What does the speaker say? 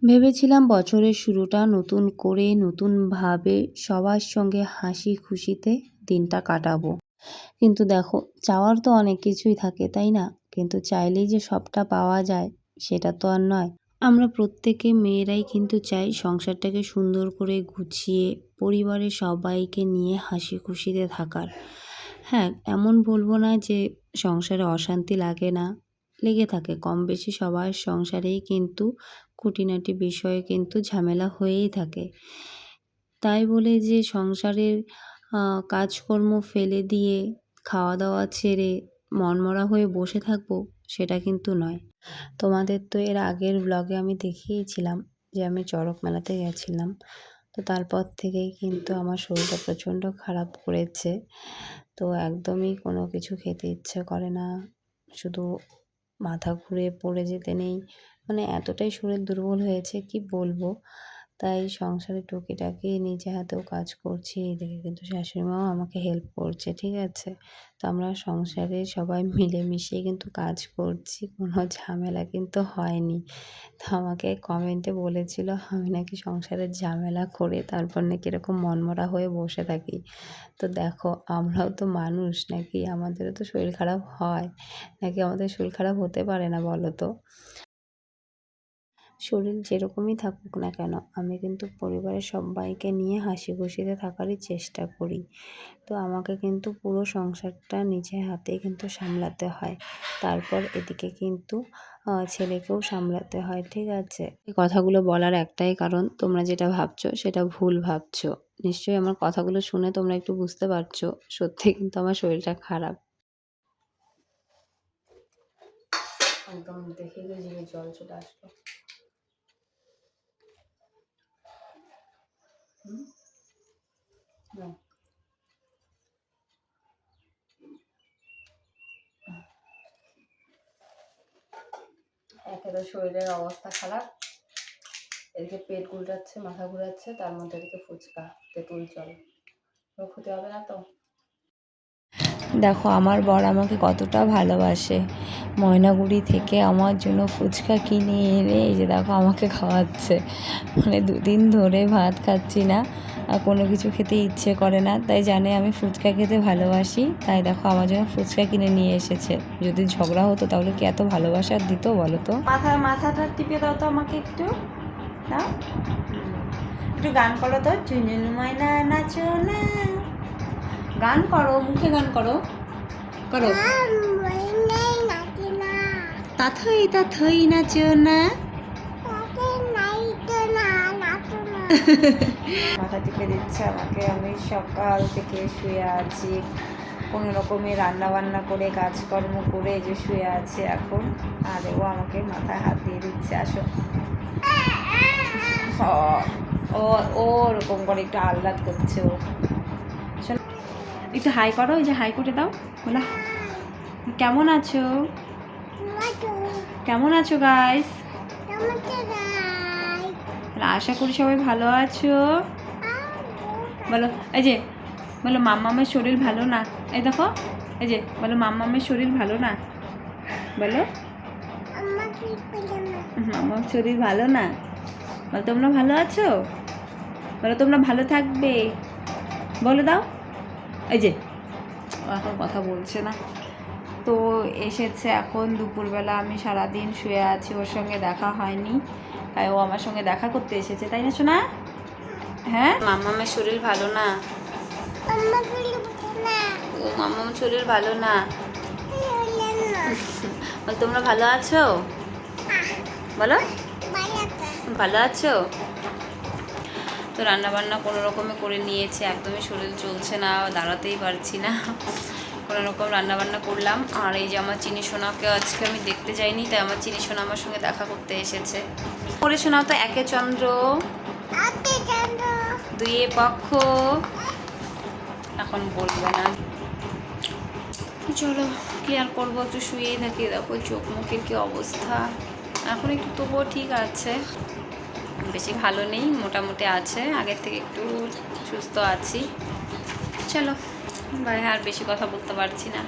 ভেবেছিলাম বছরের শুরুটা নতুন করে নতুনভাবে সবার সঙ্গে হাসি খুশিতে দিনটা কাটাবো। কিন্তু দেখো, চাওয়ার তো অনেক কিছুই থাকে, তাই না? কিন্তু চাইলেই যে সবটা পাওয়া যায় সেটা তো আর নয়। আমরা প্রত্যেকে মেয়েরাই কিন্তু চাই সংসারটাকে সুন্দর করে গুছিয়ে পরিবারের সবাইকে নিয়ে হাসি খুশিতে থাকার। হ্যাঁ, এমন বলবো না যে সংসারে অশান্তি লাগে না, লেগে থাকে। কম বেশি সবার সংসারেই কিন্তু খুঁটিনাটি বিষয়ে কিন্তু ঝামেলা হয়েই থাকে। তাই বলে যে সংসারের কাজকর্ম ফেলে দিয়ে খাওয়া দাওয়া ছেড়ে মনমরা হয়ে বসে থাকবো সেটা কিন্তু নয়। তোমাদের তো এর আগের ব্লগে আমি দেখিয়েছিলাম যে আমি চড়ক মেলাতে গেছিলাম। তো তারপর থেকেই কিন্তু আমার শরীরটা প্রচণ্ড খারাপ করেছে। তো একদমই কোনো কিছু খেতে ইচ্ছে করে না, শুধু মাথা ঘুরে পড়ে যেতে নেই, মানে এতটাই শরীর দুর্বল হয়েছে কি বলবো। তাই সংসারে টুকিটাকি নিজে হাতেও কাজ করছি, এদিকে কিন্তু শাশুড়ি মাও আমাকে হেল্প করছে, ঠিক আছে? তো আমরা সংসারে সবাই মিলেমিশে কিন্তু কাজ করছি, কোনো ঝামেলা কিন্তু হয়নি। তো আমাকে কমেন্টে বলেছিল আমি নাকি সংসারের ঝামেলা করে তারপর নাকি এরকম মনমরা হয়ে বসে থাকি। তো দেখো, আমরাও তো মানুষ নাকি, আমাদেরও তো শরীর খারাপ হয়, নাকি আমাদের শরীর খারাপ হতে পারে না বলো তো? শরীর যেরকমই থাকুক না কেন, আমি কিন্তু পরিবারের সবাইকে নিয়ে হাসি খুশিতে থাকারই চেষ্টা করি। তো আমাকে কিন্তু পুরো সংসারটা নিজের হাতেই কিন্তু সামলাতে হয়। তারপর এদিকে কিন্তু ছেলেকেও সামলাতে হয়, ঠিক আছে? এই কথাগুলো বলার একটাই কারণ, তোমরা যেটা ভাবছো সেটা ভুল ভাবছো। নিশ্চয়ই আমার কথাগুলো শুনে তোমরা একটু বুঝতে পারছো সত্যি কিন্তু আমার শরীরটা খারাপ। একদম দেখে জিভে জল চলে আসলো। একে তো শরীরের অবস্থা খারাপ, এদিকে পেট গুলটাচ্ছে, মাথা ঘুরাচ্ছে, তার মধ্যে এদিকে ফুচকা, তেঁতুল জল, ক্ষতি হবে না তো? দেখো আমার বর আমাকে কতটা ভালোবাসে। ময়নাগুড়ি থেকে আমার জন্য ফুচকা কিনে এনে এই যে দেখো আমাকে খাওয়াচ্ছে। মানে 2 দিন ধরে ভাত খাচ্ছি না, আর কোনো কিছু খেতে ইচ্ছে করে না, তাই জানে আমি ফুচকা খেতে ভালোবাসি। তাই দেখো আমার জন্য ফুচকা কিনে নিয়ে এসেছে। যদি ঝগড়া হতো তাহলে কি এত ভালোবাসা দিত বলো তো? মাথাটা টিপে দাও তো আমাকে একটু, দাও একটু। গান করো তো, চুনুন ময়না নাচো না, গান করো, মুখে গান করো, করো। তাথই তাথই নাচো না, মাথা টিপে দিচ্ছে আমাকে। আমি সকাল থেকে শুয়ে আছি, কোনো রকমে রান্না বান্না করে কাজকর্ম করে যে শুয়ে আছে এখন, আর ও আমাকে মাথায় হাত দিয়ে দিচ্ছে। আসো, ও ওরকম করে একটু আহ্লাদ করছে ও। একটু হাই করো, ওই যে হাই করে দাও, বলো কেমন আছো, কেমন আছো গাইস? আশা করি সবাই ভালো আছো। বলো, এই যে বলো মাম্মামের শরীর ভালো না। এই দেখো, এই যে বলো মাম্মামের শরীর ভালো না, বলো মাম্মার শরীর ভালো না। বলো তোমরা ভালো আছো, বলো তোমরা ভালো থাকবে, বলে দাও। এই যে এখন কথা বলছে না। তো এসেছে এখন দুপুরবেলা, আমি সারাদিন শুয়ে আছি, ওর সঙ্গে দেখা হয়নি, তাই ও আমার সঙ্গে দেখা করতে এসেছে, তাই না শোনা? হ্যাঁ, মাম্মামের শরীর ভালো না, ও মাম্মামের শরীর ভালো না। তোমরা ভালো আছো, বলো ভালো আছো। তো রান্নাবান্না কোনো রকমে করে নিয়েছে, একদমই শরীর চলছে না, দাঁড়াতেই পারছি না, কোনো রকম রান্নাবান্না করলাম। আর এই যে আমার চিনি সোনাকে আজকে আমি দেখতে যাইনি, তাই আমার চিনি সোনা আমার সঙ্গে দেখা করতে এসেছে। পরে শোনাও তো, একে চন্দ্র দুইয়ে পক্ষ, এখন বলবো না। চলো কি আর করবো, একটু শুয়েই থাকি। দেখো চোখ মুখের কি অবস্থা, এখন একটু তবুও ঠিক আছে, বেশি ভালো নেই, মোটামুটি আছে, আগের থেকে একটু সুস্থ আছি। চলো বাই, আর বেশি কথা বলতে পারছি না।